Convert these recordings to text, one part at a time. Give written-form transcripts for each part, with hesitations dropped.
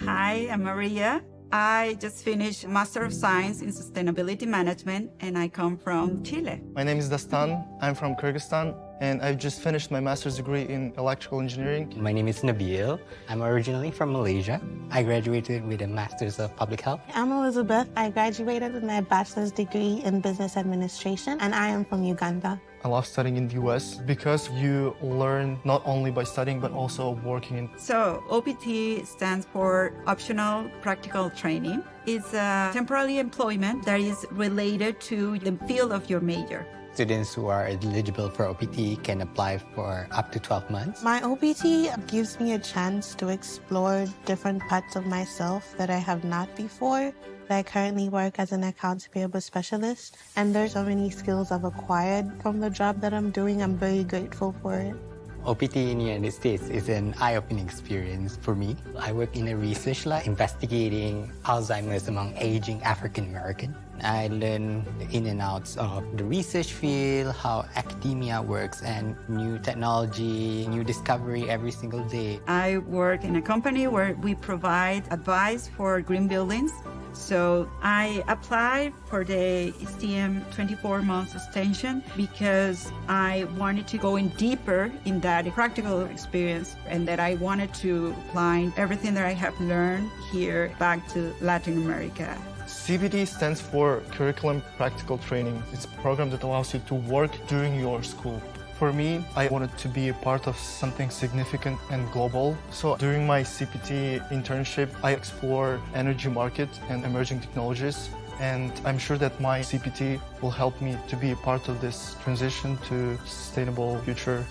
Hi, I'm Maria. I just finished Master of Science in Sustainability Management, and I come from Chile. My name is Dastan. I'm from Kyrgyzstan, and I've just finished my master's degree in electrical engineering. My name is Nabil. I'm originally from Malaysia. I graduated with a Master's of Public Health. I'm Elizabeth. I graduated with my bachelor's degree in business administration, and I am from Uganda. I love studying in the US because you learn not only by studying but also working in. So OPT stands for Optional Practical Training. It's a temporary employment that is related to the field of your major. Students who are eligible for OPT can apply for up to 12 months. My OPT gives me a chance to explore different parts of myself that I have not before. I currently work as an accounts payable specialist, and there's so many skills I've acquired from the job that I'm doing. I'm very grateful for it. OPT in the United States is an eye-opening experience for me. I work in a research lab investigating Alzheimer's among aging African American. I learn the in and outs of the research field, how academia works, and new technology, new discovery every single day. I work in a company where we provide advice for green buildings. So I applied for the STEM 24-month extension because I wanted to go in deeper in that practical experience, and that I wanted to apply everything that I have learned here back to Latin America. CPT stands for Curriculum Practical Training. It's a program that allows you to work during your school. For me, I wanted to be a part of something significant and global. So during my CPT internship, I explore energy market and emerging technologies. And I'm sure that my CPT will help me to be a part of this transition to sustainable future.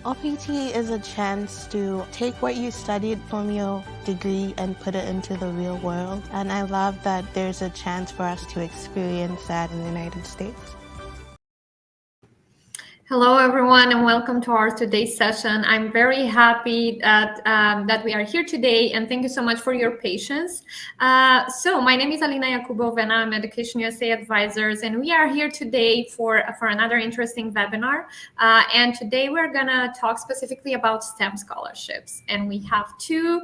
OPT is a chance to take what you studied from your degree and put it into the real world. And I love that there's a chance for us to experience that in the United States. Hello, everyone, and welcome to our today's session. I'm very happy that we are here today, and thank you so much for your patience. So my name is Alina Yakubov, and I'm EducationUSA Advisors, and we are here today for another interesting webinar. And today we're gonna talk specifically about STEM scholarships, and we have two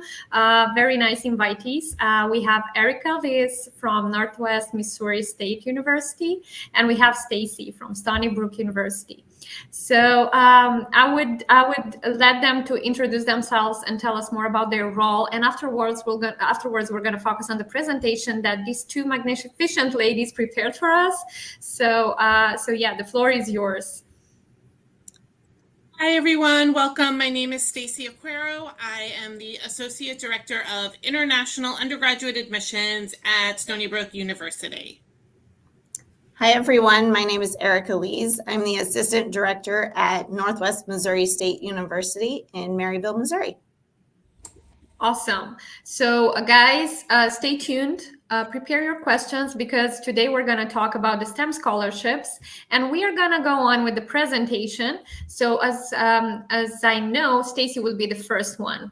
very nice invitees. We have Erica Liz from Northwest Missouri State University, and we have Stacy from Stony Brook University. So I would let them to introduce themselves and tell us more about their role. And afterwards, we're going to focus on the presentation that these two magnificent ladies prepared for us. So yeah, the floor is yours. Hi, everyone. Welcome. My name is Stacy Aquero. I am the Associate Director of International Undergraduate Admissions at Stony Brook University. Hi, everyone. My name is Erica Lees. I'm the Assistant Director at Northwest Missouri State University in Maryville, Missouri. Awesome. So guys, stay tuned. Prepare your questions, because today we're going to talk about the STEM scholarships, and we are going to go on with the presentation. So as I know, Stacy will be the first one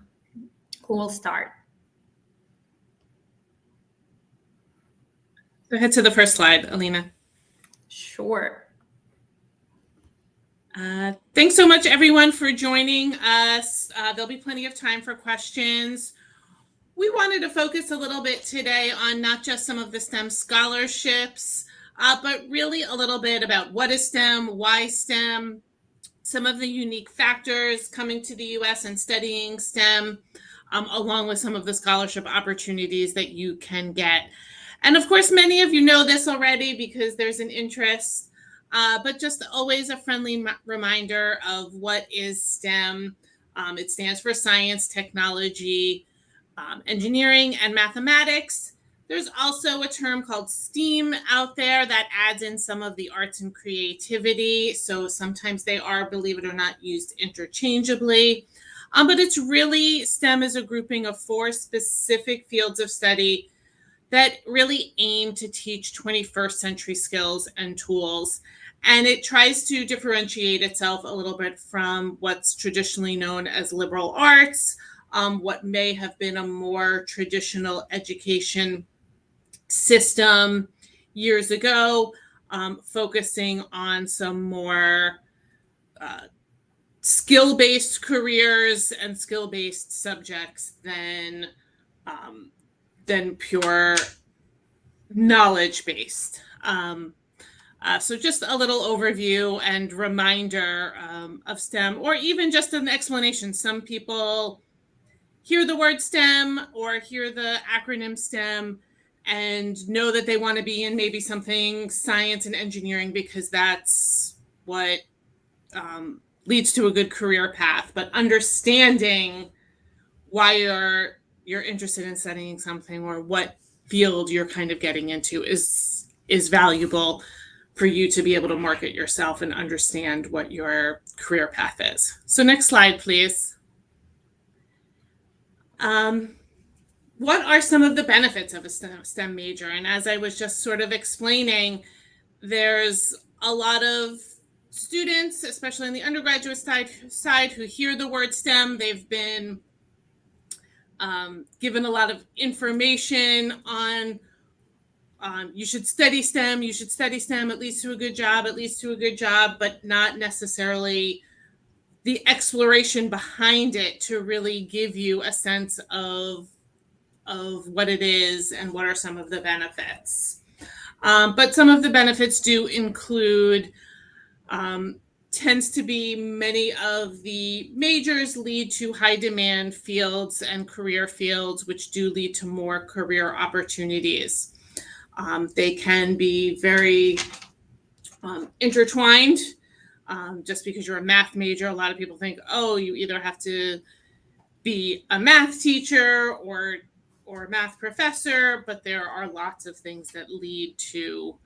who will start. Go ahead to the first slide, Alina. Sure. Thanks so much, everyone, for joining us. There'll be plenty of time for questions. We wanted to focus a little bit today on not just some of the STEM scholarships, but really a little bit about what is STEM, why STEM, some of the unique factors coming to the U.S. and studying STEM, along with some of the scholarship opportunities that you can get. And of course, many of you know this already because there's an interest, but just always a friendly reminder of what is STEM. It stands for science, technology, engineering, and mathematics. There's also a term called STEAM out there that adds in some of the arts and creativity. So sometimes they are, believe it or not, used interchangeably. But it's really, STEM is a grouping of 4 specific fields of study that really aim to teach 21st century skills and tools. And it tries to differentiate itself a little bit from what's traditionally known as liberal arts, what may have been a more traditional education system years ago, focusing on some more skill-based careers and skill-based subjects than pure knowledge-based. So just a little overview and reminder of STEM, or even just an explanation. Some people hear the word STEM or hear the acronym STEM and know that they want to be in maybe something science and engineering because that's what leads to a good career path. But understanding why you're interested in studying something or what field you're kind of getting into is valuable for you to be able to market yourself and understand what your career path is. So next slide, please. What are some of the benefits of a STEM major? And as I was just sort of explaining, there's a lot of students, especially on the undergraduate side, who hear the word STEM. They've been given a lot of information on you should study STEM, it leads to a good job, but not necessarily the exploration behind it to really give you a sense of what it is and what are some of the benefits. But some of the benefits do include, tends to be many of the majors lead to high demand fields and career fields, which do lead to more career opportunities. They can be very intertwined. Just because you're a math major, a lot of people think, oh, you either have to be a math teacher or a math professor, but there are lots of things that lead to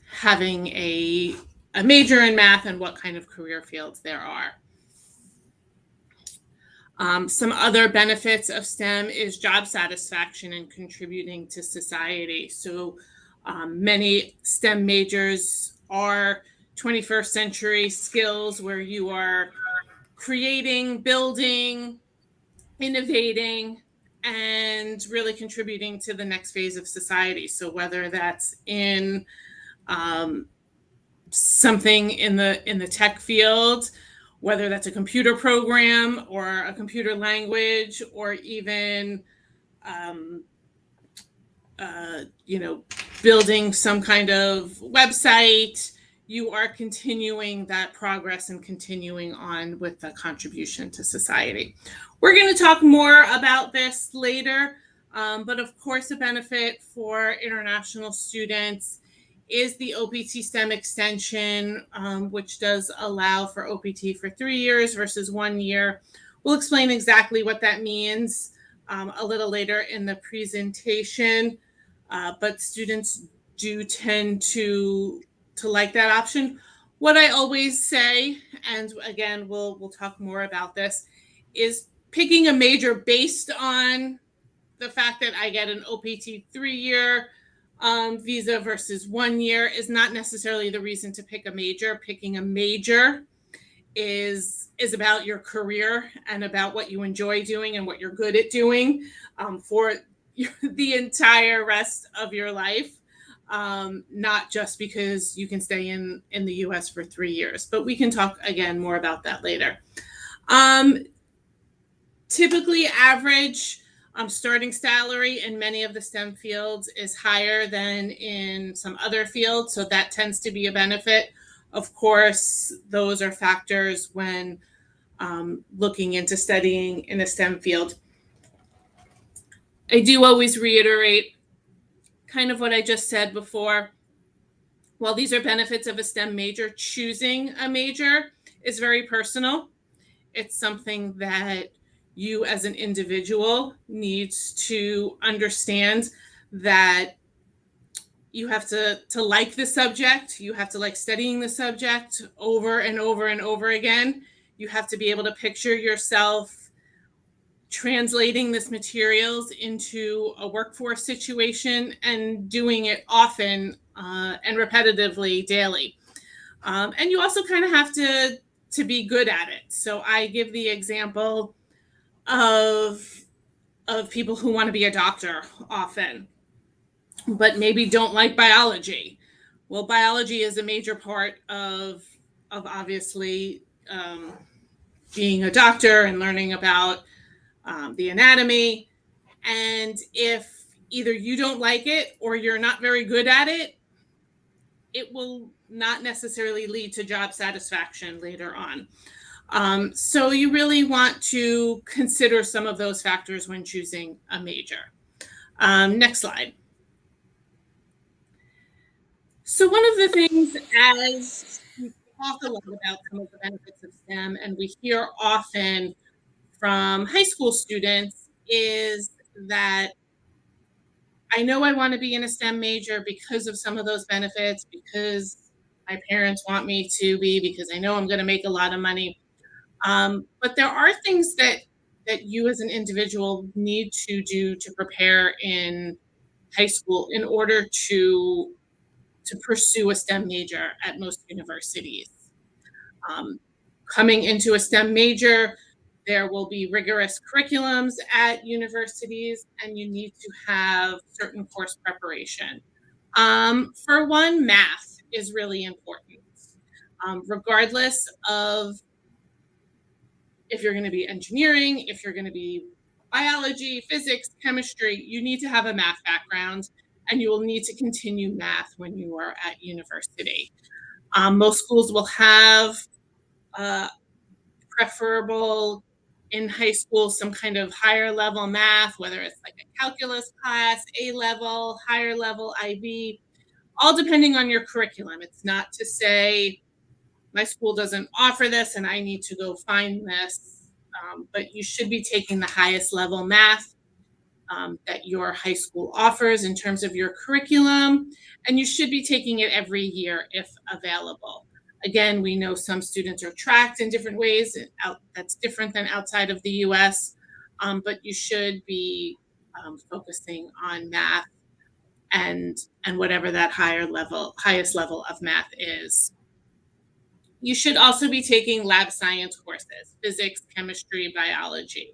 having a major in math and what kind of career fields there are. Some other benefits of STEM is job satisfaction and contributing to society. So many STEM majors are 21st century skills where you are creating, building, innovating, and really contributing to the next phase of society. So whether that's in something in the tech field, whether that's a computer program or a computer language, or even building some kind of website, you are continuing that progress and continuing on with the contribution to society. We're going to talk more about this later, but of course a benefit for international students is the OPT STEM extension, which does allow for OPT for 3 years versus 1 year. We'll explain exactly what that means a little later in the presentation, but students do tend to like that option. What I always say, and again, we'll talk more about this, is picking a major based on the fact that I get an OPT 3-year visa versus 1 year is not necessarily the reason to pick a major. Picking a major is about your career and about what you enjoy doing and what you're good at doing for the entire rest of your life. Not just because you can stay in the US for 3 years, but we can talk again more about that later. Typically average starting salary in many of the STEM fields is higher than in some other fields, so that tends to be a benefit. Of course, those are factors when looking into studying in a STEM field. I do always reiterate kind of what I just said before. While these are benefits of a STEM major, choosing a major is very personal. It's something that you as an individual needs to understand, that you have to like the subject. You have to like studying the subject over and over and over again. You have to be able to picture yourself translating this materials into a workforce situation and doing it often and repetitively daily. And you also kind of have to be good at it. So I give the example of people who want to be a doctor often, but maybe don't like biology. Well, biology is a major part of obviously being a doctor and learning about the anatomy. And if either you don't like it or you're not very good at it, it will not necessarily lead to job satisfaction later on. So you really want to consider some of those factors when choosing a major. Next slide. So one of the things, as we talk a lot about some of the benefits of STEM, and we hear often from high school students, is that I know I want to be in a STEM major because of some of those benefits, because my parents want me to be, because I know I'm going to make a lot of money. But there are things that you as an individual need to do to prepare in high school in order to pursue a STEM major at most universities. Coming into a STEM major, there will be rigorous curriculums at universities, and you need to have certain course preparation. For one, math is really important. Regardless of if you're going to be engineering, if you're going to be biology, physics, chemistry, you need to have a math background, and you will need to continue math when you are at university. Most schools will have preferable in high school some kind of higher level math, whether it's like a calculus class, A level, higher level IB, all depending on your curriculum. It's not to say my school doesn't offer this and I need to go find this, but you should be taking the highest level math that your high school offers in terms of your curriculum, and you should be taking it every year if available. Again, we know some students are tracked in different ways. That's different than outside of the US, but you should be focusing on math and whatever that highest level of math is. You should also be taking lab science courses, physics, chemistry, biology.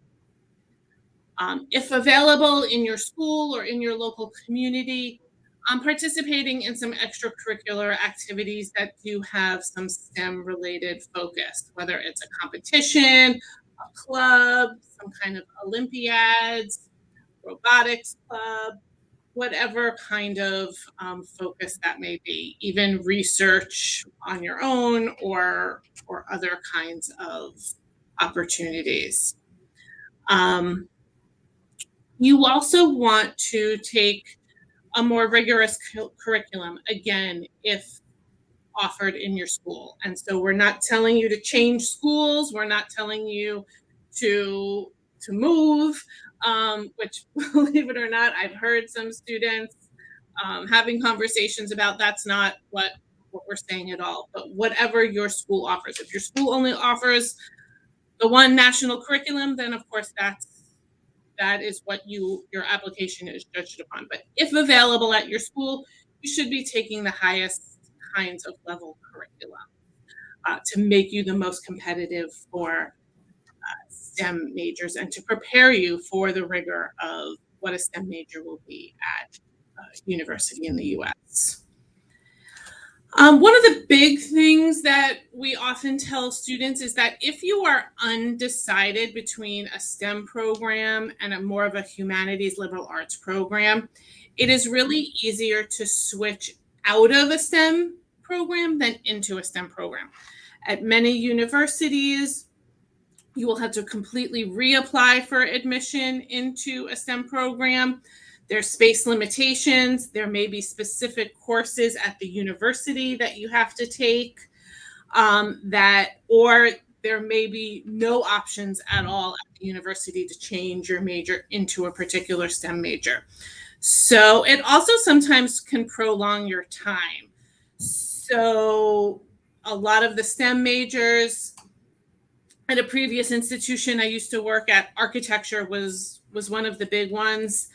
If available in your school or in your local community, participating in some extracurricular activities that do have some STEM-related focus, whether it's a competition, a club, some kind of Olympiads, robotics club, whatever kind of focus that may be, even research on your own or other kinds of opportunities. You also want to take a more rigorous curriculum, again, if offered in your school. And so we're not telling you to change schools. We're not telling you to move, which, believe it or not, I've heard some students having conversations about. That's not what we're saying at all. But whatever your school offers, if your school only offers the one national curriculum, then of course that is what your application is judged upon. But if available at your school, you should be taking the highest kinds of level curriculum to make you the most competitive for STEM majors and to prepare you for the rigor of what a STEM major will be at university in the US. One of the big things that we often tell students is that if you are undecided between a STEM program and a more of a humanities liberal arts program, it is really easier to switch out of a STEM program than into a STEM program. At many universities, you will have to completely reapply for admission into a STEM program. There's space limitations. There may be specific courses at the university that you have to take or there may be no options at all at the university to change your major into a particular STEM major. So it also sometimes can prolong your time. So a lot of the STEM majors at a previous institution I used to work at, architecture was one of the big ones.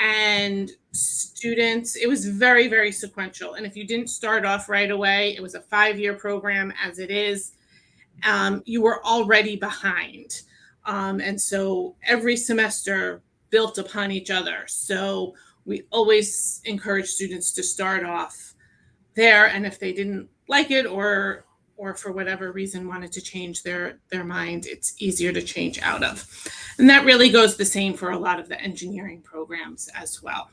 And students, it was very, very sequential. And if you didn't start off right away, it was a 5-year program as it is, you were already behind. And so every semester built upon each other. So we always encourage students to start off there. And if they didn't like it or or for whatever reason wanted to change their mind, it's easier to change out of. And that really goes the same for a lot of the engineering programs as well.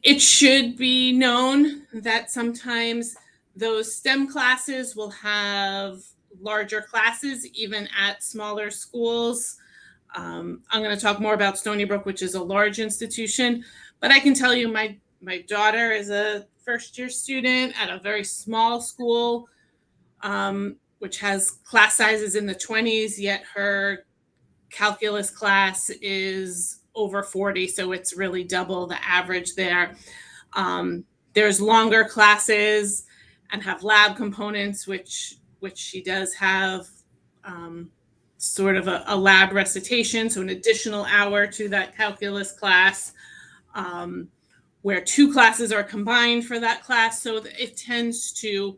It should be known that sometimes those STEM classes will have larger classes even at smaller schools. I'm going to talk more about Stony Brook, which is a large institution, but I can tell you my daughter is a first-year student at a very small school, which has class sizes in the 20s, yet her calculus class is over 40, so it's really double the average there. There's longer classes and have lab components, which she does have sort of a lab recitation, so an additional hour to that calculus class, where 2 classes are combined for that class. So it tends to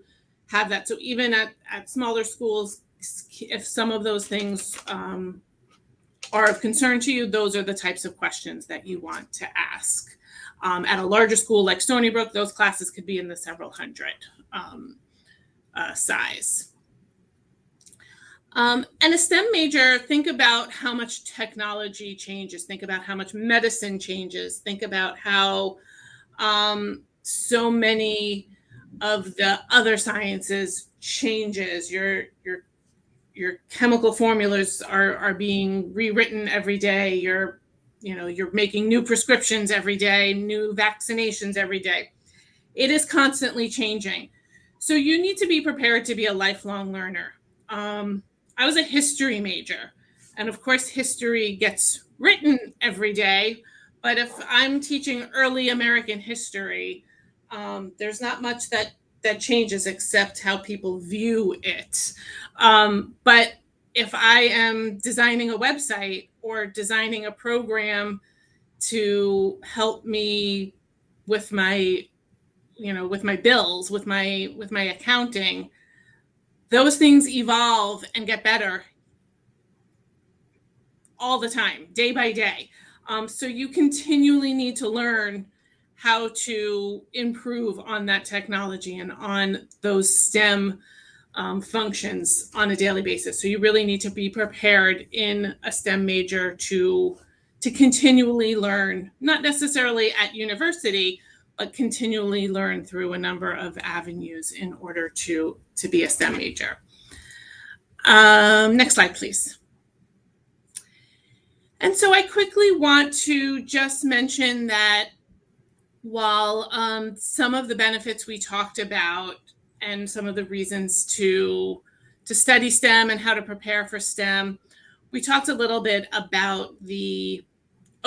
have that. So even at smaller schools, if some of those things are of concern to you, those are the types of questions that you want to ask. At a larger school like Stony Brook, those classes could be in the several hundred size. And a STEM major, think about how much technology changes, think about how much medicine changes, think about how so many of the other sciences changes. Your chemical formulas are being rewritten every day. You're making new prescriptions every day, new vaccinations every day. It is constantly changing. So you need to be prepared to be a lifelong learner. I was a history major, and of course, history gets written every day. But if I'm teaching early American history, there's not much that changes except how people view it. But if I am designing a website or designing a program to help me with my, with my bills, with my accounting, those things evolve and get better all the time, day by day. So you continually need to learn how to improve on that technology and on those STEM functions on a daily basis. So you really need to be prepared in a STEM major to continually learn, not necessarily at university, but continually learn through a number of avenues in order to be a STEM major. Next slide, please. And so I quickly want to just mention that while some of the benefits we talked about and some of the reasons to study STEM and how to prepare for STEM, we talked a little bit about the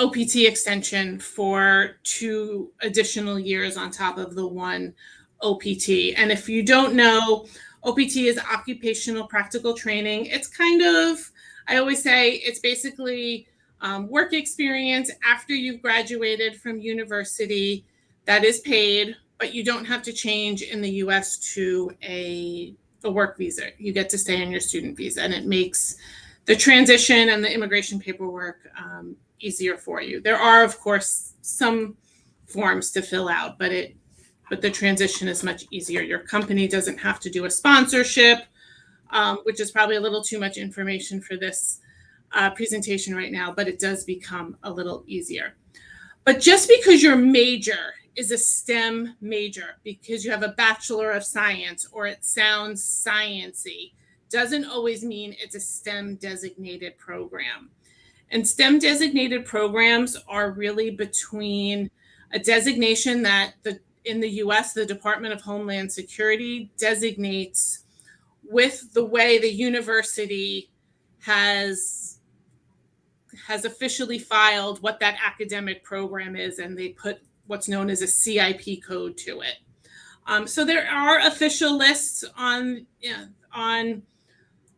OPT extension for 2 additional years on top of the 1 OPT. And if you don't know, OPT is occupational practical training. It's kind of, I always say, it's basically work experience after you've graduated from university that is paid, but you don't have to change in the US to a work visa. You get to stay on your student visa, and it makes the transition and the immigration paperwork easier for you. There are, of course, some forms to fill out, but the transition is much easier. Your company doesn't have to do a sponsorship, which is probably a little too much information for this presentation right now, but it does become a little easier. But just because your major is a STEM major, because you have a Bachelor of Science or it sounds science-y, doesn't always mean it's a STEM designated program. And STEM designated programs are really between a designation that in the US, the Department of Homeland Security designates with the way the university has officially filed what that academic program is, and they put what's known as a CIP code to it. So there are official lists on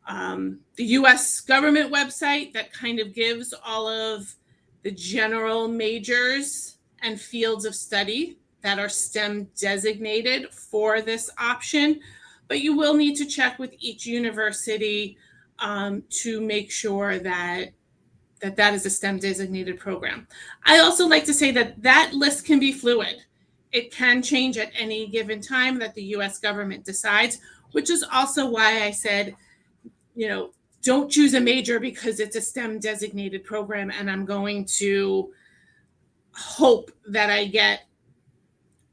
the US government website that kind of gives all of the general majors and fields of study that are STEM designated for this option. But you will need to check with each university to make sure that is a STEM designated program. I also like to say that list can be fluid. it can change at any given time that the US government decides, which is also why I said, don't choose a major because it's a STEM designated program and I'm going to hope that I get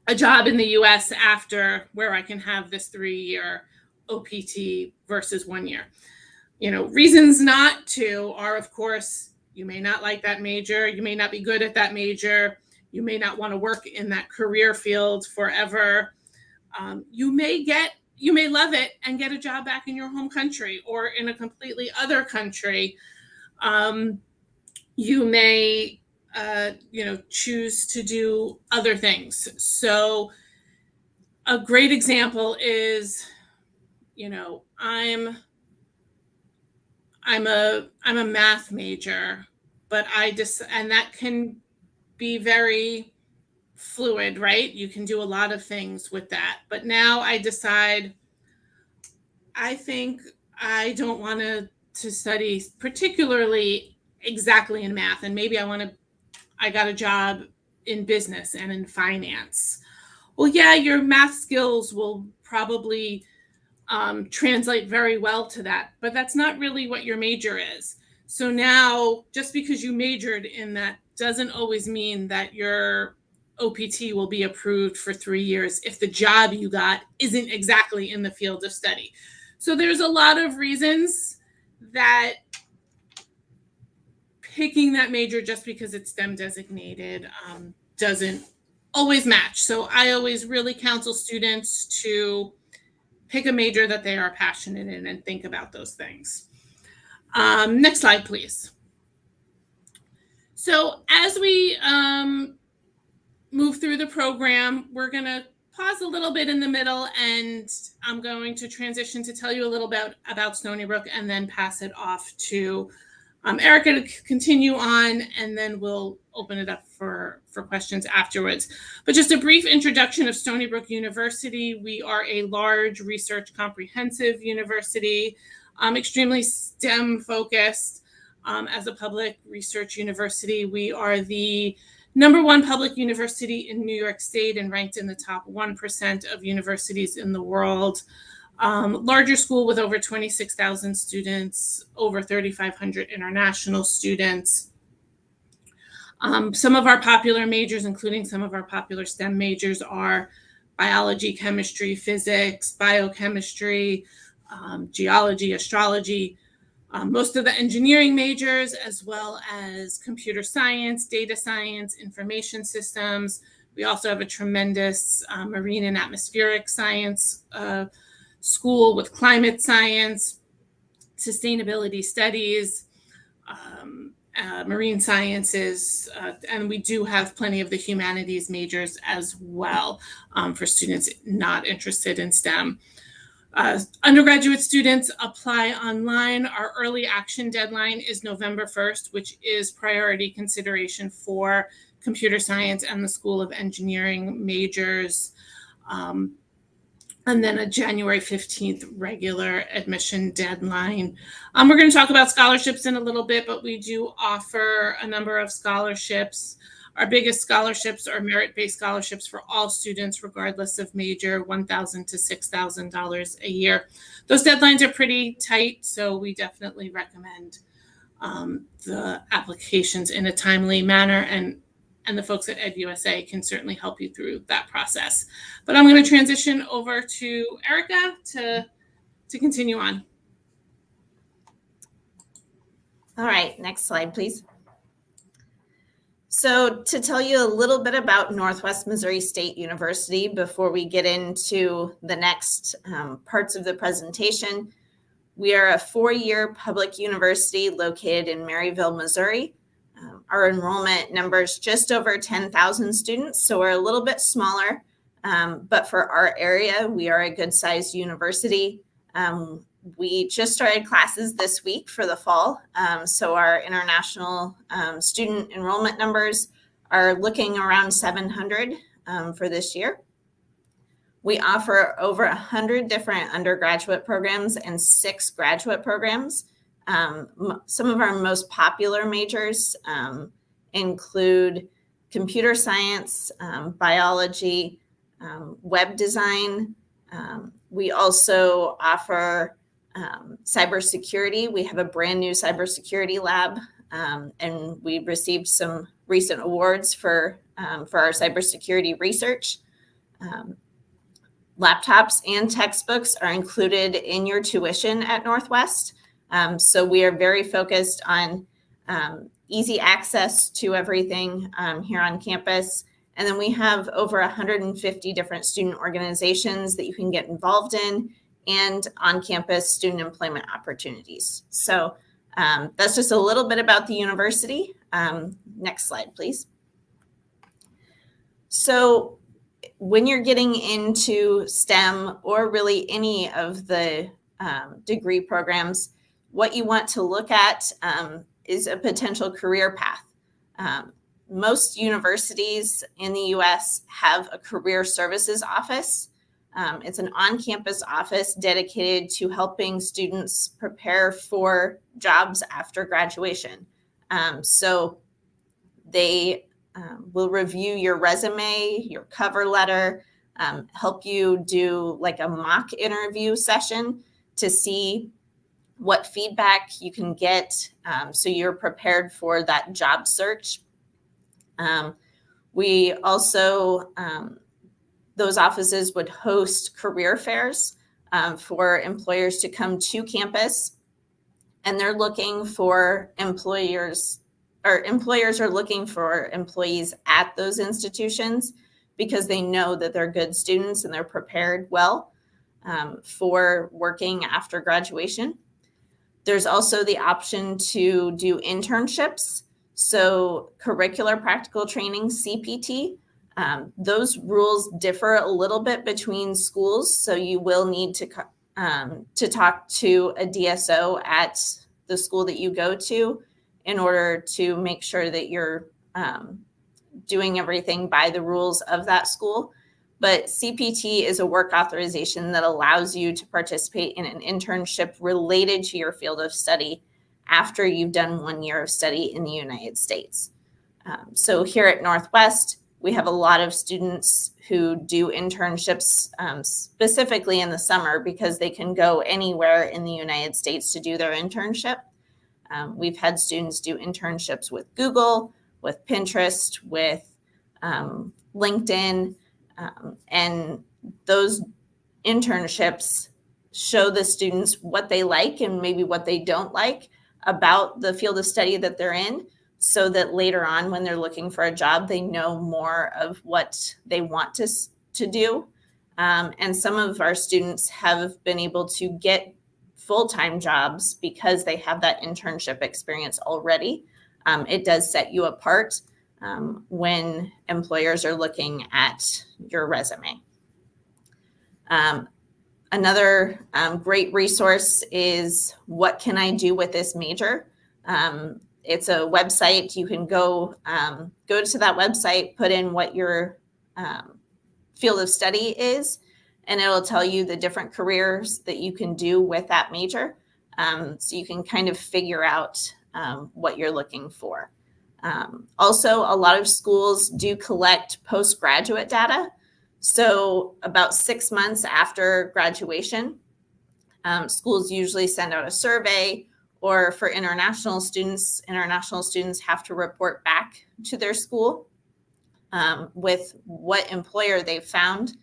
a job in the US after, where I can have this 3-year OPT versus 1 year. Reasons not to are, of course, you may not like that major, you may not be good at that major, you may not want to work in that career field forever. You may love it and get a job back in your home country or in a completely other country. You may, choose to do other things. So a great example is, I'm a math major, but and that can be very fluid, right? You can do a lot of things with that. But now I decide, I think I don't want to study particularly exactly in math. And maybe I got a job in business and in finance. Well, yeah, your math skills will probably translate very well to that, but that's not really what your major is. So now, just because you majored in that doesn't always mean that your OPT will be approved for 3 years if the job you got isn't exactly in the field of study. So there's a lot of reasons that picking that major just because it's STEM designated doesn't always match. So I always really counsel students to pick a major that they are passionate in and think about those things. Next slide, please. So as we move through the program, we're going to pause a little bit in the middle, and I'm going to transition to tell you a little bit about Stony Brook and then pass it off to Erica to continue on, and then we'll open it up for questions afterwards. But just a brief introduction of Stony Brook University. We are a large research comprehensive university, extremely STEM focused. As a public research university, we are the #1 public university in New York State and ranked in the top 1% of universities in the world. Larger school with over 26,000 students, over 3,500 international students. Some of our popular majors, including some of our popular STEM majors, are biology, chemistry, physics, biochemistry, geology, astrology, most of the engineering majors, as well as computer science, data science, information systems. We also have a tremendous marine and atmospheric science school with climate science, sustainability studies, marine sciences, and we do have plenty of the humanities majors as well for students not interested in STEM. Undergraduate students apply online. Our early action deadline is November 1st, which is priority consideration for computer science and the School of Engineering majors. And then a January 15th regular admission deadline. We're going to talk about scholarships in a little bit, but we do offer a number of scholarships. Our biggest scholarships are merit-based scholarships for all students, regardless of major, $1,000 to $6,000 a year. Those deadlines are pretty tight, so we definitely recommend the applications in a timely manner, and the folks at EducationUSA can certainly help you through that process. But I'm going to transition over to Erica to continue on. All right, next slide, please. So to tell you a little bit about Northwest Missouri State University before we get into the next parts of the presentation, we are a 4-year public university located in Maryville, Missouri. Our enrollment numbers just over 10,000 students, so we're a little bit smaller, but for our area, we are a good-sized university. We just started classes this week for the fall, so our international student enrollment numbers are looking around 700 for this year. We offer over 100 different undergraduate programs and 6 graduate programs. Some of our most popular majors include computer science, biology, web design. We also offer cybersecurity. We have a brand new cybersecurity lab, and we received some recent awards for our cybersecurity research. Laptops and textbooks are included in your tuition at Northwest. So we are very focused on easy access to everything here on campus. And then we have over 150 different student organizations that you can get involved in, and on-campus student employment opportunities. So that's just a little bit about the university. Next slide, please. So when you're getting into STEM or really any of the degree programs, what you want to look at is a potential career path. Most universities in the US have a career services office. It's an on-campus office dedicated to helping students prepare for jobs after graduation. So they will review your resume, your cover letter, help you do like a mock interview session to see what feedback you can get, so you're prepared for that job search. We also, those offices would host career fairs for employers to come to campus, and they're looking for employers are looking for employees at those institutions because they know that they're good students and they're prepared well for working after graduation. There's also the option to do internships. So curricular practical training, CPT, those rules differ a little bit between schools. So you will need to talk to a DSO at the school that you go to in order to make sure that you're doing everything by the rules of that school. But CPT is a work authorization that allows you to participate in an internship related to your field of study after you've done 1 year of study in the United States. So here at Northwest, we have a lot of students who do internships specifically in the summer because they can go anywhere in the United States to do their internship. We've had students do internships with Google, with Pinterest, with LinkedIn, and those internships show the students what they like and maybe what they don't like about the field of study that they're in, so that later on when they're looking for a job, they know more of what they want to do. And some of our students have been able to get full-time jobs because they have that internship experience already. It does set you apart when employers are looking at your resume. Another great resource is What Can I Do with This Major? It's a website. You can go to that website, put in what your field of study is, and it'll tell you the different careers that you can do with that major. So you can kind of figure out what you're looking for. Also, a lot of schools do collect postgraduate data. So about 6 months after graduation, schools usually send out a survey, or for international students have to report back to their school with what employer they've found.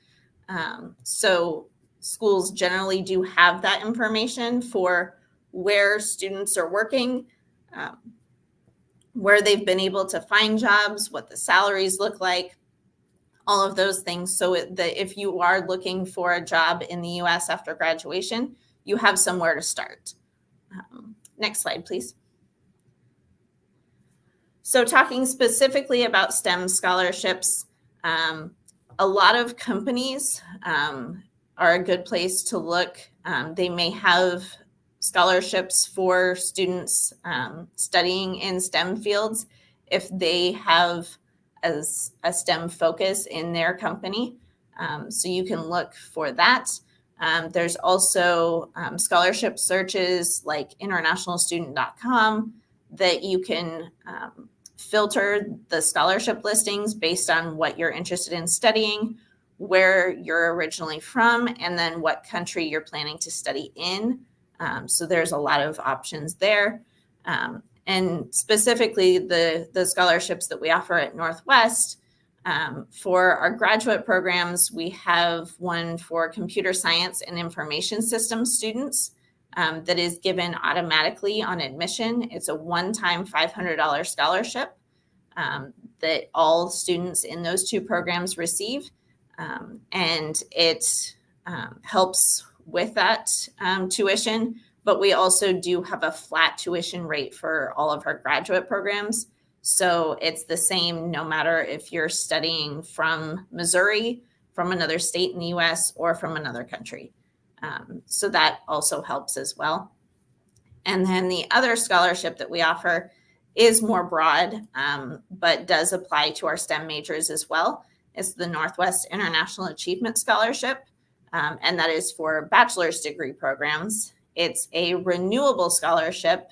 So schools generally do have that information for where students are working, where they've been able to find jobs, what the salaries look like, all of those things, so that if you are looking for a job in the US after graduation, you have somewhere to start. Next slide, please. So talking specifically about STEM scholarships, a lot of companies are a good place to look. They may have scholarships for students studying in STEM fields if they have as a STEM focus in their company. So you can look for that. There's also scholarship searches like internationalstudent.com that you can filter the scholarship listings based on what you're interested in studying, where you're originally from, and then what country you're planning to study in. So there's a lot of options there. And specifically the scholarships that we offer at Northwest, for our graduate programs, we have one for computer science and information systems students that is given automatically on admission. It's a one-time $500 scholarship that all students in those two programs receive. And it helps with that tuition, but we also do have a flat tuition rate for all of our graduate programs. So it's the same no matter if you're studying from Missouri, from another state in the US, or from another country. So that also helps as well. And then the other scholarship that we offer is more broad, but does apply to our STEM majors as well. It's the Northwest International Achievement Scholarship, and that is for bachelor's degree programs. It's a renewable scholarship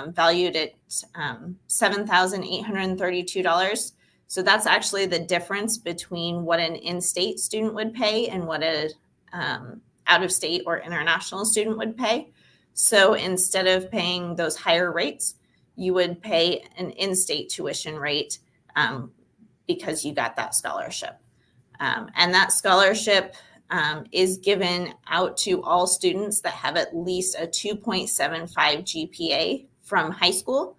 valued at $7,832. So that's actually the difference between what an in-state student would pay and what a out-of-state or international student would pay. So instead of paying those higher rates, you would pay an in-state tuition rate because you got that scholarship. And that scholarship is given out to all students that have at least a 2.75 GPA from high school.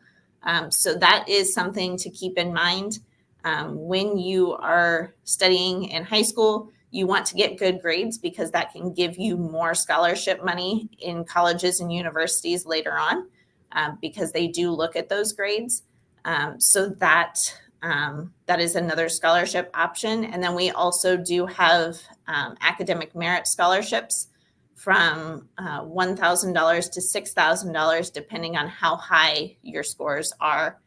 So that is something to keep in mind. When you are studying in high school, you want to get good grades because that can give you more scholarship money in colleges and universities later on, because they do look at those grades. So that is another scholarship option. And then we also do have academic merit scholarships from $1,000 to $6,000, depending on how high your scores are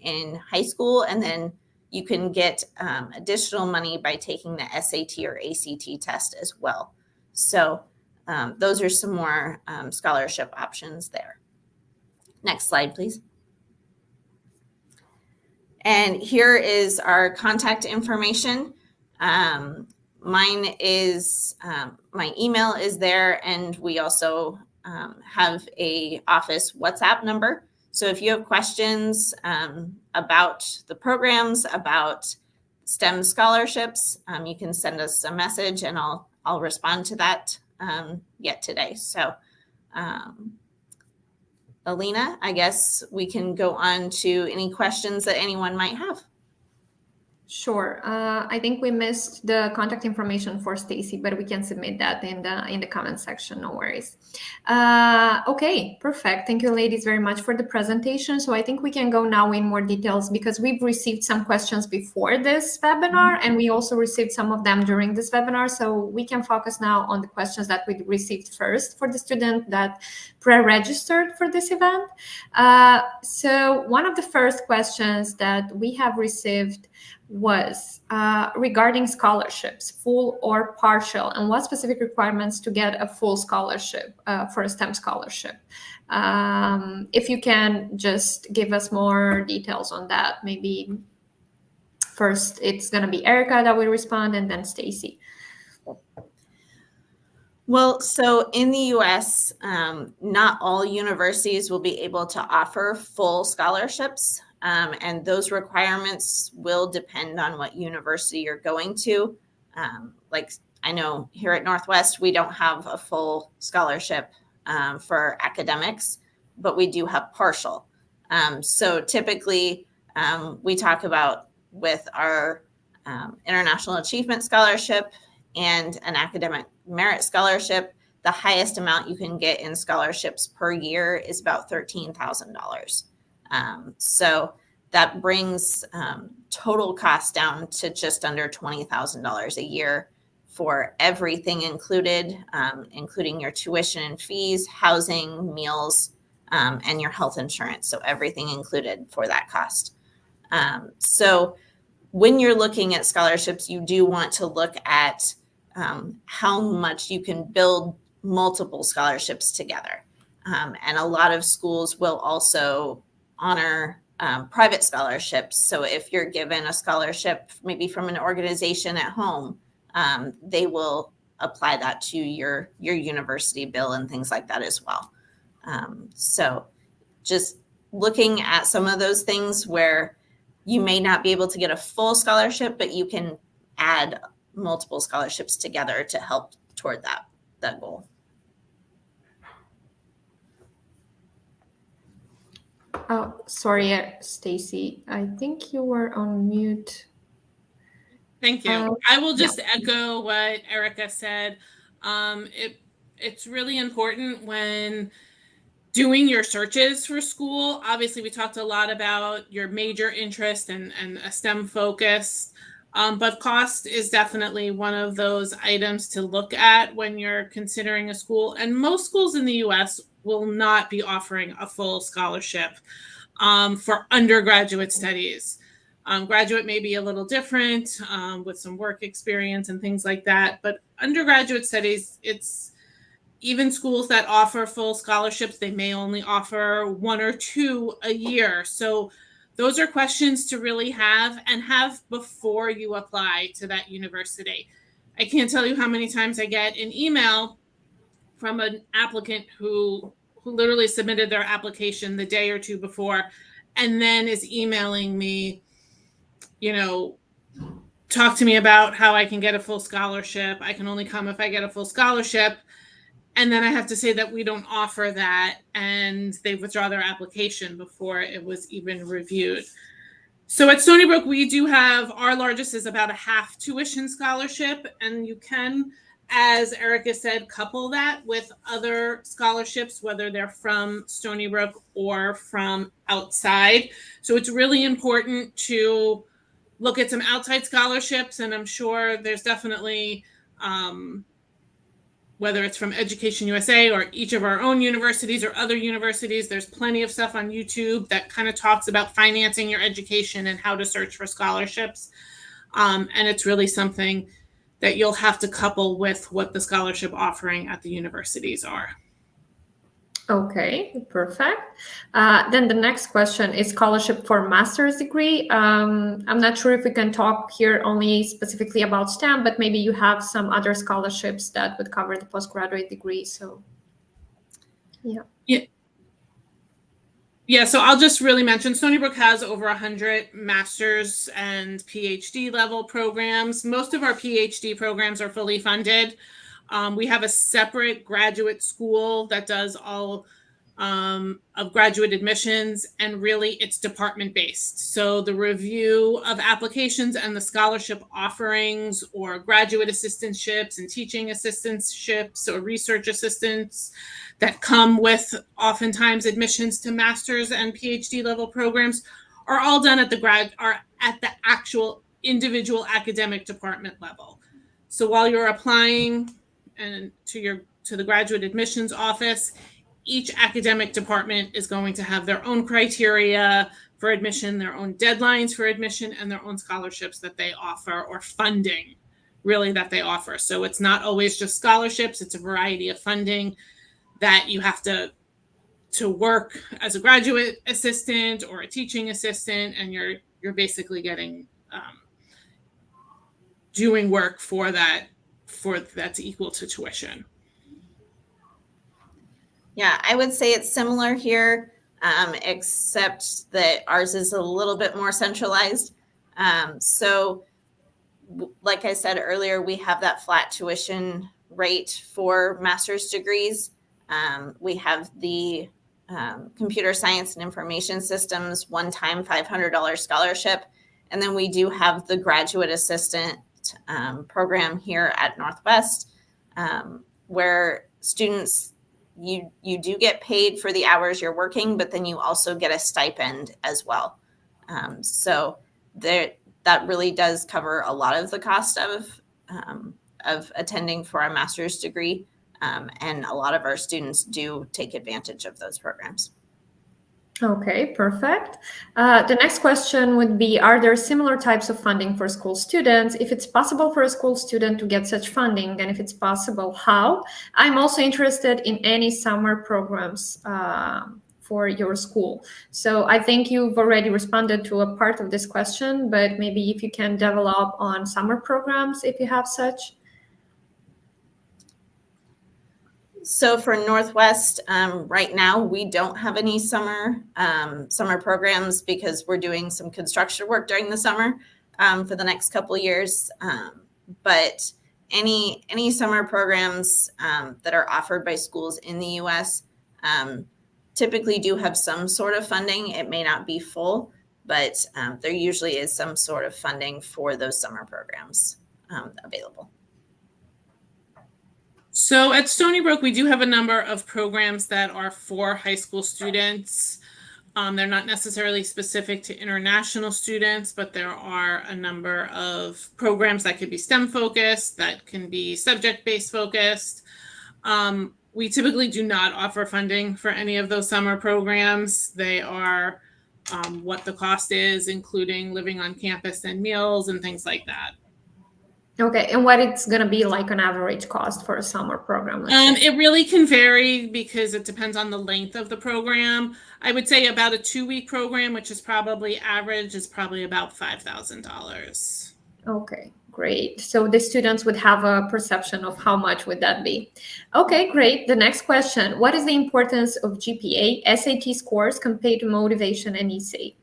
in high school. And then you can get additional money by taking the SAT or ACT test as well. So those are some more scholarship options there. Next slide, please. And here is our contact information. Mine is, my email is there, and we also have a office WhatsApp number. So if you have questions about the programs, about STEM scholarships, you can send us a message and I'll respond to that yet today. So Alina, I guess we can go on to any questions that anyone might have. Sure. I think we missed the contact information for Stacy, but we can submit that in the comment section. No worries. Okay, perfect. Thank you, ladies, very much for the presentation. So I think we can go now in more details because we've received some questions before this webinar, and we also received some of them during this webinar. So we can focus now on the questions that we received first for the student that pre-registered for this event. So one of the first questions that we have received was regarding scholarships, full or partial, and what specific requirements to get a full scholarship for a STEM scholarship. If you can just give us more details on that, maybe first it's going to be Erica that will respond and then Stacy. Well, so in the US, not all universities will be able to offer full scholarships. And those requirements will depend on what university you're going to. Like I know here at Northwest, we don't have a full scholarship for academics, but we do have partial. So typically we talk about with our International Achievement Scholarship and an academic merit scholarship, the highest amount you can get in scholarships per year is about $13,000. So that brings total cost down to just under $20,000 a year for everything included, including your tuition and fees, housing, meals, and your health insurance. So everything included for that cost. So when you're looking at scholarships, you do want to look at how much you can build multiple scholarships together. And a lot of schools will also honor private scholarships. So if you're given a scholarship, maybe from an organization at home, they will apply that to your university bill and things like that as well. So just looking at some of those things where you may not be able to get a full scholarship, but you can add multiple scholarships together to help toward that goal. Oh, sorry, Stacy. I think you were on mute. Thank you. I will just echo what Erica said. It's really important when doing your searches for school. Obviously, we talked a lot about your major interest and a STEM focus, but cost is definitely one of those items to look at when you're considering a school. And most schools in the U.S. will not be offering a full scholarship for undergraduate studies. Graduate may be a little different with some work experience and things like that, but undergraduate studies, it's even schools that offer full scholarships, they may only offer 1 or 2 a year. So those are questions to really have before you apply to that university. I can't tell you how many times I get an email from an applicant who literally submitted their application the day or 2 before, and then is emailing me, talk to me about how I can get a full scholarship. I can only come if I get a full scholarship. And then I have to say that we don't offer that, and they withdraw their application before it was even reviewed. So at Stony Brook, we do have, our largest is about a half tuition scholarship, and you can, as Erica said, couple that with other scholarships, whether they're from Stony Brook or from outside. So it's really important to look at some outside scholarships, and I'm sure there's definitely, whether it's from EducationUSA or each of our own universities or other universities, there's plenty of stuff on YouTube that kind of talks about financing your education and how to search for scholarships. And it's really something that you'll have to couple with what the scholarship offering at the universities are. Okay, perfect. Then the next question is scholarship for master's degree. I'm not sure if we can talk here only specifically about STEM, but maybe you have some other scholarships that would cover the postgraduate degree. So, Yeah, so I'll just really mention Stony Brook has over 100 master's and PhD level programs. Most of our PhD programs are fully funded. We have a separate graduate school that does all of graduate admissions, and really it's department based. So the review of applications and the scholarship offerings or graduate assistantships and teaching assistantships or research assistants that come with oftentimes admissions to master's and PhD level programs are all done at the actual individual academic department level. So while you're applying and to the graduate admissions office, each academic department is going to have their own criteria for admission, their own deadlines for admission, and their own scholarships that they offer, or funding really that they offer. So it's not always just scholarships, it's a variety of funding that you have to work as a graduate assistant or a teaching assistant, and you're basically getting doing work for that's equal to tuition. Yeah, I would say it's similar here, except that ours is a little bit more centralized. So like I said earlier, we have that flat tuition rate for master's degrees. We have the computer science and information systems one-time $500 scholarship. And then we do have the graduate assistant program here at Northwest, where students, you do get paid for the hours you're working, but then you also get a stipend as well. So that really does cover a lot of the cost of attending for a master's degree. And a lot of our students do take advantage of those programs. Okay, perfect. The next question would be, are there similar types of funding for school students? If it's possible for a school student to get such funding, and if it's possible, how? I'm also interested in any summer programs for your school. So I think you've already responded to a part of this question, but maybe if you can develop on summer programs, if you have such. So for Northwest, right now we don't have any summer programs because we're doing some construction work during the summer for the next couple of years. But any summer programs that are offered by schools in the U.S. Typically do have some sort of funding. It may not be full, but there usually is some sort of funding for those summer programs available. So at Stony Brook, we do have a number of programs that are for high school students. They're not necessarily specific to international students, but there are a number of programs that could be STEM focused, that can be subject-based focused. We typically do not offer funding for any of those summer programs. They are what the cost is, including living on campus and meals and things like that. Okay, and what it's going to be like an average cost for a summer program? It really can vary because it depends on the length of the program. I would say about a 2-week program, which is probably average, is probably about $5,000. Okay, great. So the students would have a perception of how much would that be. Okay, great. The next question, what is the importance of GPA, SAT scores compared to motivation and ESA?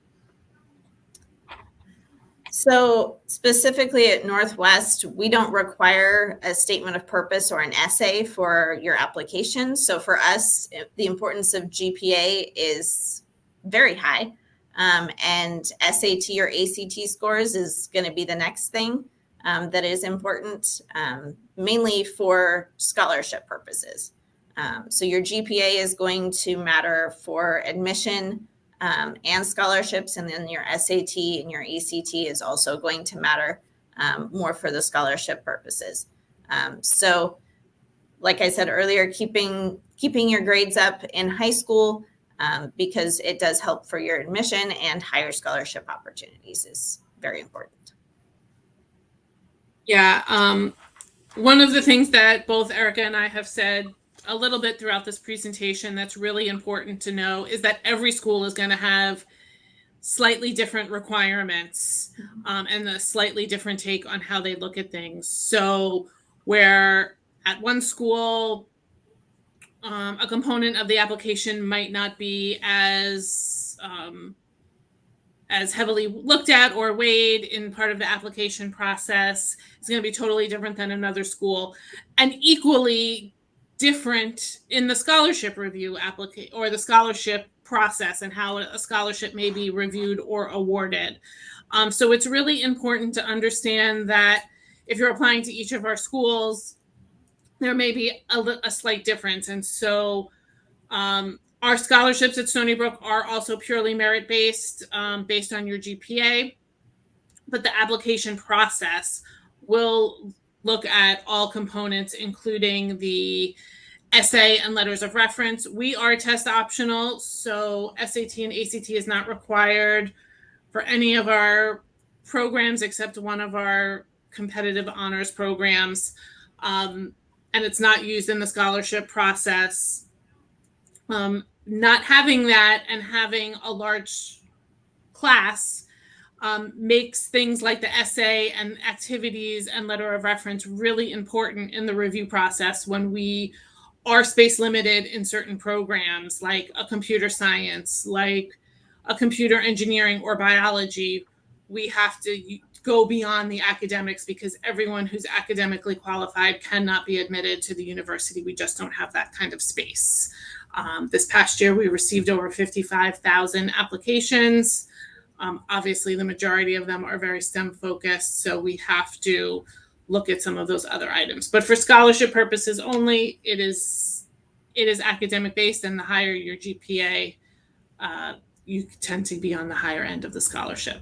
So specifically at Northwest, we don't require a statement of purpose or an essay for your application. So for us, the importance of GPA is very high. And SAT or ACT scores is going to be the next thing that is important, mainly for scholarship purposes. So your GPA is going to matter for admission and scholarships, and then your SAT and your ACT is also going to matter more for the scholarship purposes. So like I said earlier, keeping your grades up in high school because it does help for your admission and higher scholarship opportunities is very important. Yeah, one of the things that both Erica and I have said a little bit throughout this presentation that's really important to know is that every school is going to have slightly different requirements and a slightly different take on how they look at things. So where at one school, a component of the application might not be as heavily looked at or weighed in part of the application process, it's going to be totally different than another school, and equally different in the scholarship review or the scholarship process and how a scholarship may be reviewed or awarded. So it's really important to understand that if you're applying to each of our schools, there may be a slight difference. And so our scholarships at Stony Brook are also purely merit-based, based on your GPA, but the application process will look at all components, including the essay and letters of reference. We are test optional, so SAT and ACT is not required for any of our programs except one of our competitive honors programs, and it's not used in the scholarship process. Not having that and having a large class makes things like the essay and activities and letter of reference really important in the review process when we are space limited in certain programs, like a computer science, like a computer engineering or biology. We have to go beyond the academics because everyone who's academically qualified cannot be admitted to the university. We just don't have that kind of space. This past year, we received over 55,000 applications. Obviously, the majority of them are very STEM focused, so we have to look at some of those other items. But for scholarship purposes only, it is academic based, and the higher your GPA, you tend to be on the higher end of the scholarship.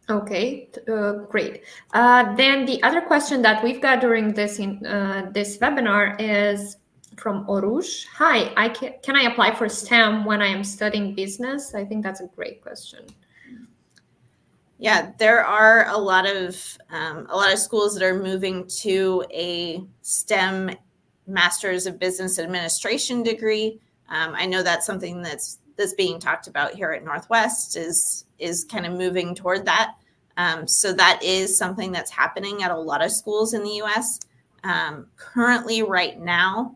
Okay, great. Then the other question that we've got during this webinar is from Orush. Hi, can I apply for STEM when I am studying business? I think that's a great question. Yeah, there are a lot of schools that are moving to a STEM Masters of Business Administration degree. I know that's something that's being talked about here at Northwest is kind of moving toward that. So that is something that's happening at a lot of schools in the U.S. Currently, right now,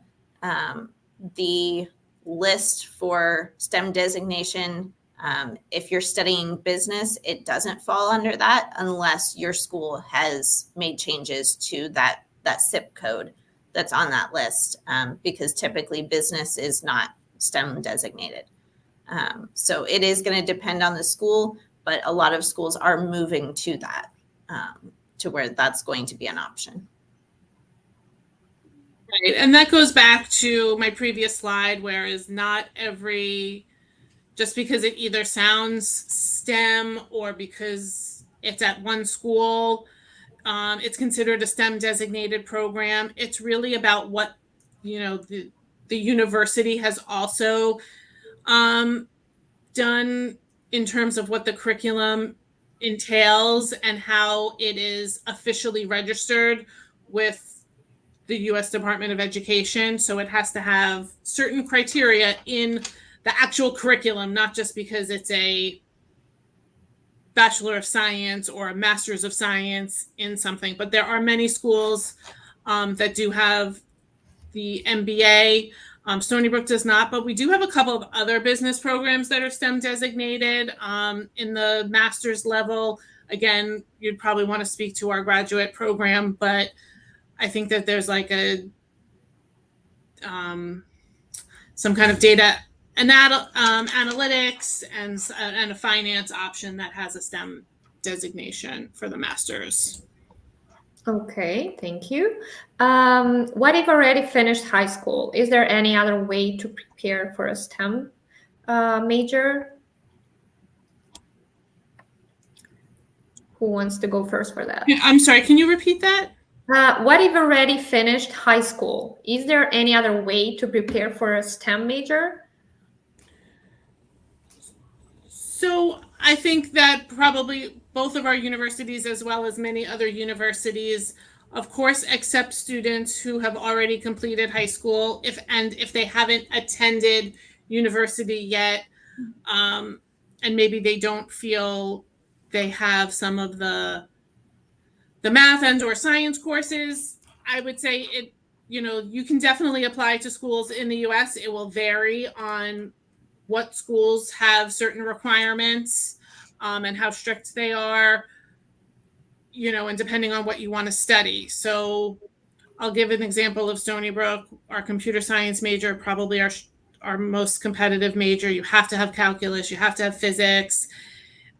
the list for STEM designation, if you're studying business, it doesn't fall under that unless your school has made changes to that zip code that's on that list, because typically business is not STEM designated. So it is going to depend on the school, but a lot of schools are moving to that, to where that's going to be an option. Right, and that goes back to my previous slide, whereas not every, just because it either sounds STEM or because it's at one school, it's considered a STEM designated program. It's really about what, the university has also done in terms of what the curriculum entails and how it is officially registered with the U.S. Department of Education. So it has to have certain criteria in the actual curriculum, not just because it's a Bachelor of Science or a Master's of Science in something. But there are many schools that do have the MBA. Stony Brook does not, but we do have a couple of other business programs that are STEM designated in the master's level. Again, you'd probably want to speak to our graduate program, but I think that there's like a some kind of data analytics and a finance option that has a STEM designation for the master's. Okay, thank you. What if already finished high school? Is there any other way to prepare for a STEM major? Who wants to go first for that? I'm sorry, can you repeat that? What if already finished high school? Is there any other way to prepare for a STEM major? So I think that probably both of our universities, as well as many other universities, of course, accept students who have already completed high school if they haven't attended university yet, and maybe they don't feel they have some of the math and or science courses. I would say you can definitely apply to schools in the US. It will vary on what schools have certain requirements and how strict they are, and depending on what you want to study. So I'll give an example of Stony Brook. Our computer science major, probably our most competitive major. You have to have calculus, you have to have physics.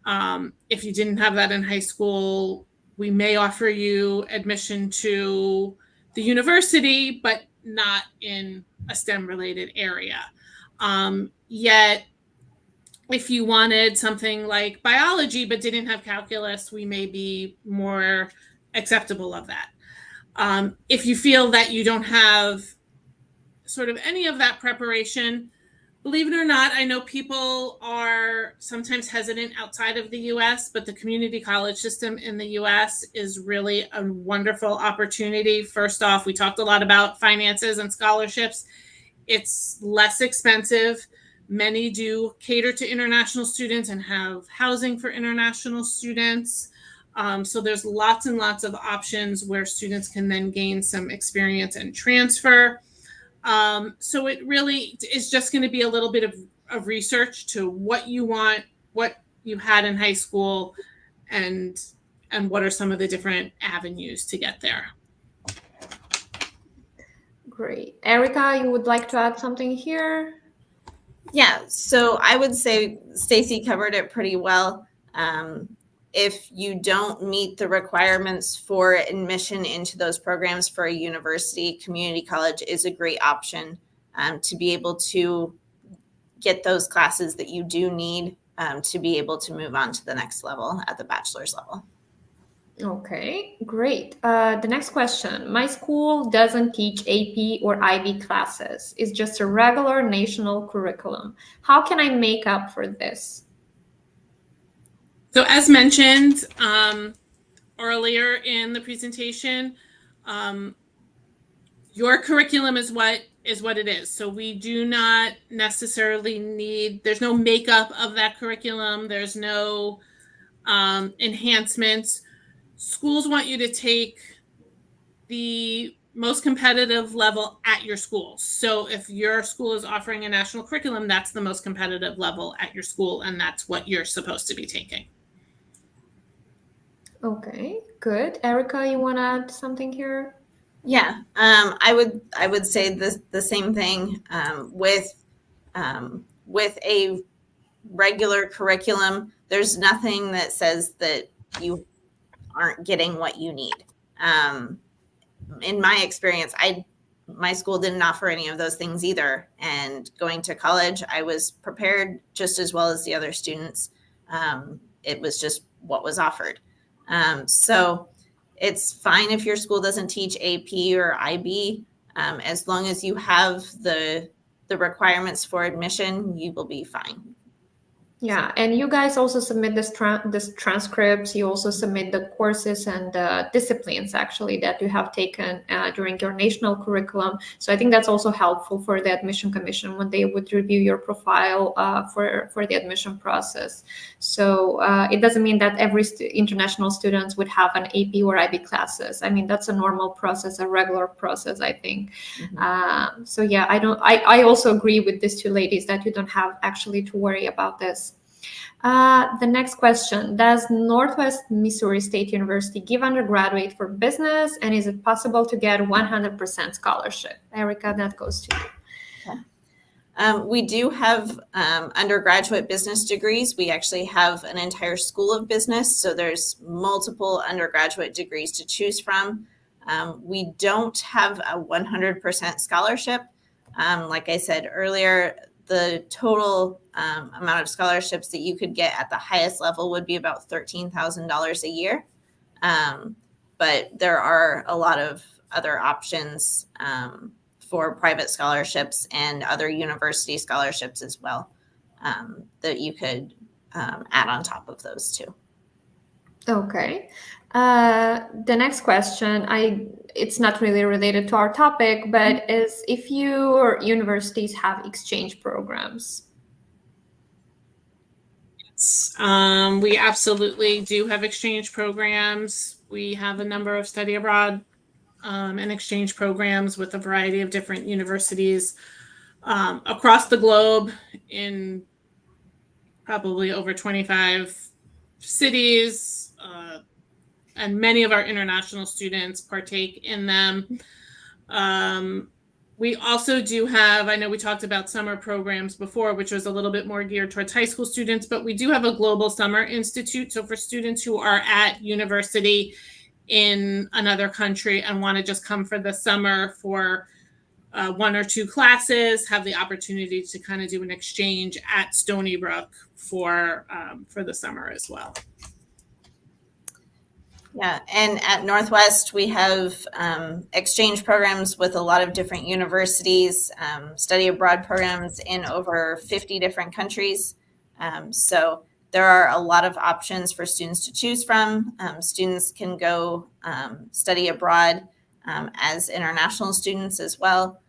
If you didn't have that in high school, we may offer you admission to the university, but not in a STEM related area. Yet, if you wanted something like biology but didn't have calculus, we may be more acceptable of that. If you feel that you don't have sort of any of that preparation, believe it or not, I know people are sometimes hesitant outside of the US, but the community college system in the US is really a wonderful opportunity. First off, we talked a lot about finances and scholarships. It's less expensive. Many do cater to international students and have housing for international students. So there's lots and lots of options where students can then gain some experience and transfer. So it really is just going to be a little bit of research to what you want, what you had in high school, and what are some of the different avenues to get there. Great. Erica, you would like to add something here? Yeah, so I would say Stacy covered it pretty well. If you don't meet the requirements for admission into those programs for a university, community college is a great option to be able to get those classes that you do need to be able to move on to the next level at the bachelor's level. Okay, great. The next question. My school doesn't teach AP or IB classes. It's just a regular national curriculum. How can I make up for this? So as mentioned earlier in the presentation, your curriculum is what is what it is. So we do not necessarily need, there's no makeup of that curriculum. There's no enhancements. Schools want you to take the most competitive level at your school. So if your school is offering a national curriculum, that's the most competitive level at your school, and that's what you're supposed to be taking. Okay, good. Erica, you want to add something here? Yeah, I would say the same thing with a regular curriculum. There's nothing that says that you aren't getting what you need. In my experience, my school didn't offer any of those things either. And going to college, I was prepared just as well as the other students. It was just what was offered. So it's fine if your school doesn't teach AP or IB, as long as you have the requirements for admission, you will be fine. Yeah, and you guys also submit this transcripts. You also submit the courses and the disciplines actually that you have taken during your national curriculum. So I think that's also helpful for the admission commission when they would review your profile for the admission process. So it doesn't mean that every international students would have an AP or IB classes. I mean, that's a normal process, a regular process, I think. Mm-hmm. So yeah, I also agree with these two ladies that you don't have actually to worry about this. The next question, does Northwest Missouri State University give undergraduate for business, and is it possible to get 100% scholarship? Erica, that goes to you. Yeah. We do have undergraduate business degrees. We actually have an entire school of business, so there's multiple undergraduate degrees to choose from. We don't have a 100% scholarship. Like I said earlier, the total amount of scholarships that you could get at the highest level would be about $13,000 a year. But there are a lot of other options for private scholarships and other university scholarships as well that you could add on top of those two. Okay. The next question, it's not really related to our topic, but is if your universities have exchange programs? We absolutely do have exchange programs. We have a number of study abroad and exchange programs with a variety of different universities across the globe in probably over 25 cities. And many of our international students partake in them. We also do have, I know we talked about summer programs before, which was a little bit more geared towards high school students, but we do have a global summer institute. So for students who are at university in another country and want to just come for the summer for 1 or 2 classes, have the opportunity to kind of do an exchange at Stony Brook for the summer as well. Yeah, and at Northwest, we have exchange programs with a lot of different universities, study abroad programs in over 50 different countries. So there are a lot of options for students to choose from. Students can go study abroad as international students as well.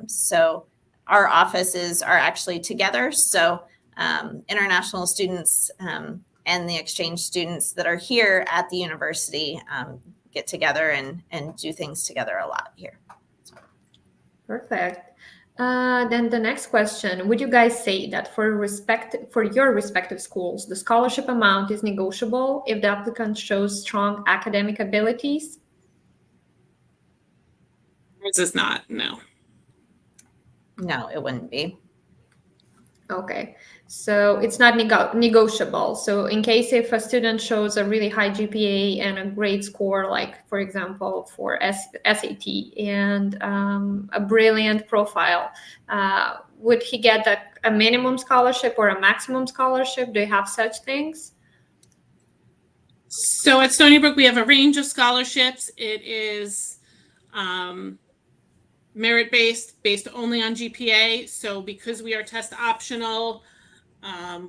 So our offices are actually together. So international students and the exchange students that are here at the university get together and do things together a lot here. Perfect. Then the next question, would you guys say that for your respective schools, the scholarship amount is negotiable if the applicant shows strong academic abilities? Ours is not, no. No, it wouldn't be. Okay, so it's not negotiable. So in case if a student shows a really high GPA and a great score, like for example for SAT and a brilliant profile, would he get a minimum scholarship or a maximum scholarship? Do you have such things? So at Stony Brook, we have a range of scholarships. It is merit-based, based only on GPA. So because we are test optional,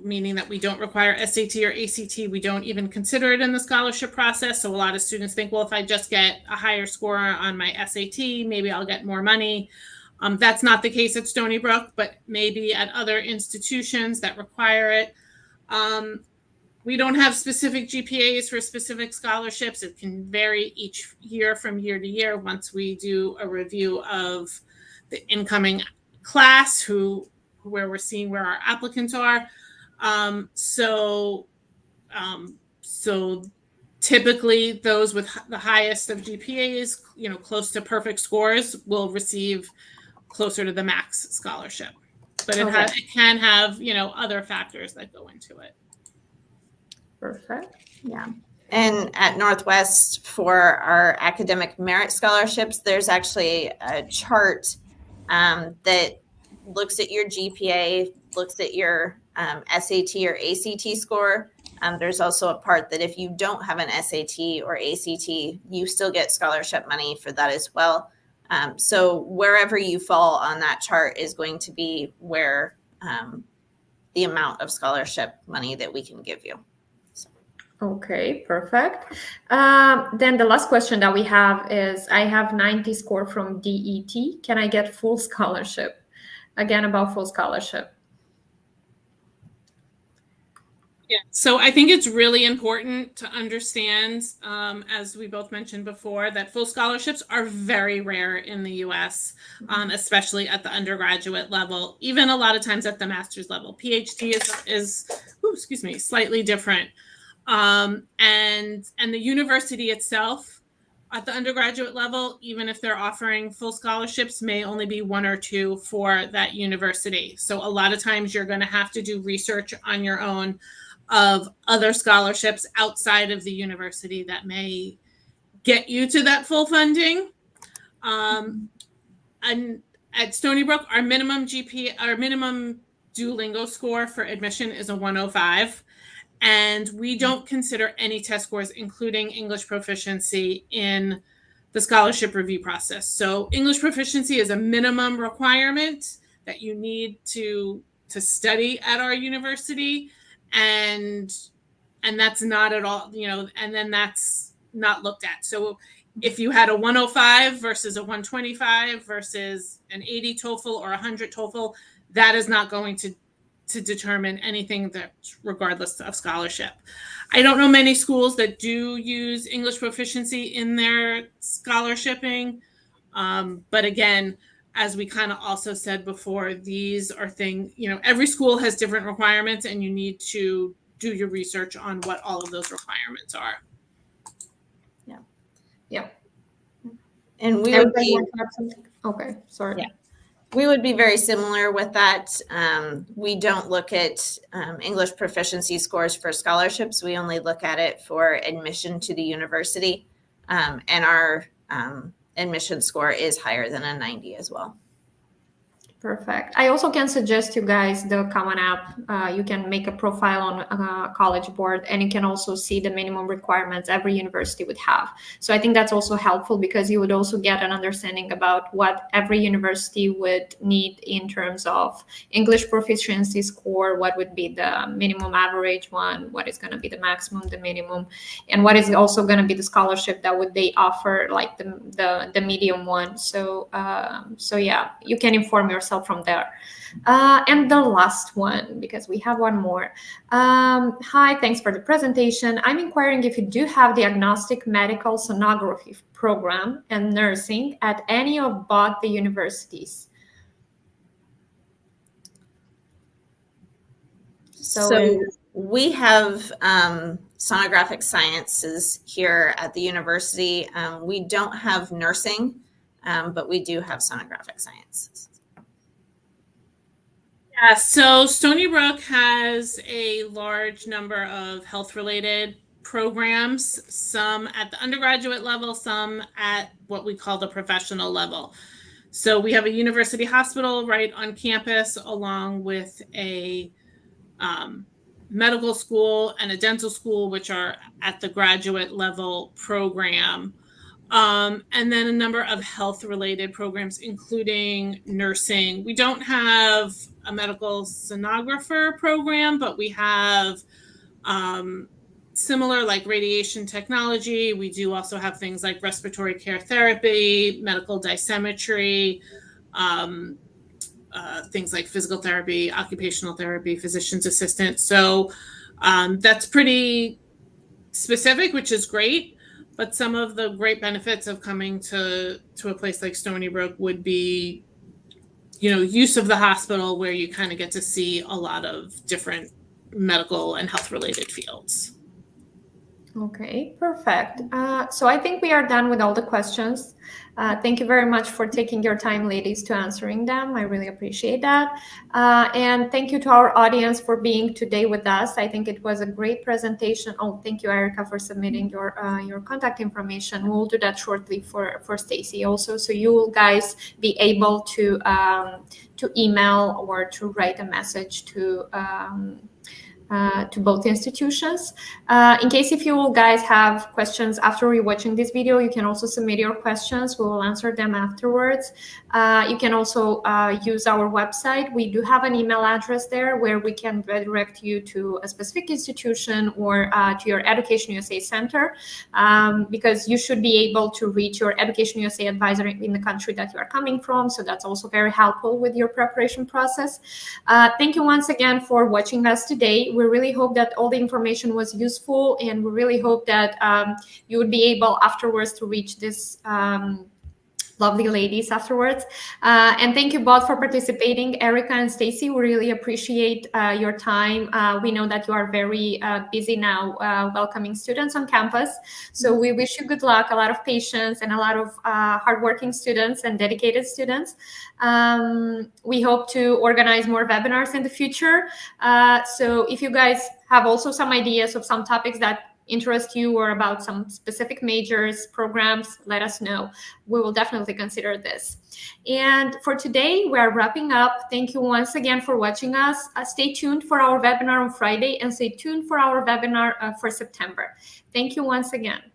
meaning that we don't require SAT or ACT, we don't even consider it in the scholarship process. So a lot of students think, well, if I just get a higher score on my SAT, maybe I'll get more money. That's not the case at Stony Brook, but maybe at other institutions that require it. We don't have specific GPAs for specific scholarships. It can vary each year from year to year once we do a review of the incoming class, where we're seeing where our applicants are. So typically those with the highest of GPAs, close to perfect scores, will receive closer to the max scholarship. But it can have, other factors that go into it. Perfect. Yeah. And at Northwest, for our academic merit scholarships, there's actually a chart that looks at your GPA, looks at your SAT or ACT score. There's also a part that if you don't have an SAT or ACT, you still get scholarship money for that as well. So wherever you fall on that chart is going to be where the amount of scholarship money that we can give you. Okay, perfect. Then the last question that we have is, I have 90 score from DET. Can I get full scholarship? Again, about full scholarship. Yeah, so I think it's really important to understand, as we both mentioned before, that full scholarships are very rare in the US, especially at the undergraduate level, even a lot of times at the master's level. PhD is slightly different. And the university itself at the undergraduate level, even if they're offering full scholarships, may only be one or two for that university. So a lot of times you're going to have to do research on your own of other scholarships outside of the university that may get you to that full funding. And at Stony Brook, our minimum Duolingo score for admission is a 105. And we don't consider any test scores, including English proficiency, in the scholarship review process. So English proficiency is a minimum requirement that you need to study at our university. And that's not at all, and then that's not looked at. So if you had a 105 versus a 125 versus an 80 TOEFL or 100 TOEFL, that is not going to determine anything, that regardless of scholarship. I don't know many schools that do use English proficiency in their scholarshiping. But again, as we kind of also said before, these are things, every school has different requirements, and you need to do your research on what all of those requirements are. Yeah. Yeah. And we would be, okay, sorry. Yeah. We would be very similar with that. We don't look at English proficiency scores for scholarships. We only look at it for admission to the university. And our admission score is higher than a 90 as well. Perfect. I also can suggest you guys the Common App. You can make a profile on College Board, and you can also see the minimum requirements every university would have. So I think that's also helpful, because you would also get an understanding about what every university would need in terms of English proficiency score, what would be the minimum average one, what is going to be the maximum, the minimum, and what is also going to be the scholarship that would they offer, like the medium one. So yeah, you can inform yourself from there. And the last one, because we have one more. Hi, thanks for the presentation. I'm inquiring if you do have diagnostic medical sonography program and nursing at any of both the universities. So we have sonographic sciences here at the university. We don't have nursing, but we do have sonographic sciences. Yeah, so Stony Brook has a large number of health-related programs, some at the undergraduate level, some at what we call the professional level. So we have a university hospital right on campus, along with a medical school and a dental school, which are at the graduate level program. And then a number of health-related programs, including nursing. We don't have a medical sonographer program, but we have similar, like radiation technology. We do also have things like respiratory care therapy, medical dosimetry, things like physical therapy, occupational therapy, physician's assistant. So that's pretty specific, which is great. But some of the great benefits of coming to a place like Stony Brook would be, use of the hospital, where you kind of get to see a lot of different medical and health related fields. Okay, perfect. So I think we are done with all the questions. Thank you very much for taking your time, ladies, to answering them. I really appreciate that. And thank you to our audience for being today with us. I think it was a great presentation. Oh, thank you, Erica, for submitting your contact information. We'll do that shortly for Stacy also, so you will guys be able to email or to write a message to both institutions. In case if you guys have questions after rewatching this video, you can also submit your questions. We will answer them afterwards. You can also use our website. We do have an email address there where we can redirect you to a specific institution or to your Education USA Center, because you should be able to reach your Education USA advisor in the country that you are coming from. So that's also very helpful with your preparation process. Thank you once again for watching us today. We really hope that all the information was useful, and we really hope that you would be able afterwards to reach this lovely ladies afterwards. And thank you both for participating, Erica and Stacy. We really appreciate your time. We know that you are very busy now welcoming students on campus. So we wish you good luck, a lot of patience, and a lot of hardworking students and dedicated students. We hope to organize more webinars in the future. So if you guys have also some ideas of some topics that interest you or about some specific majors, programs, let us know. We will definitely consider this. And for today, we're wrapping up. Thank you once again for watching us. Stay tuned for our webinar on Friday, and stay tuned for our webinar for September. Thank you once again.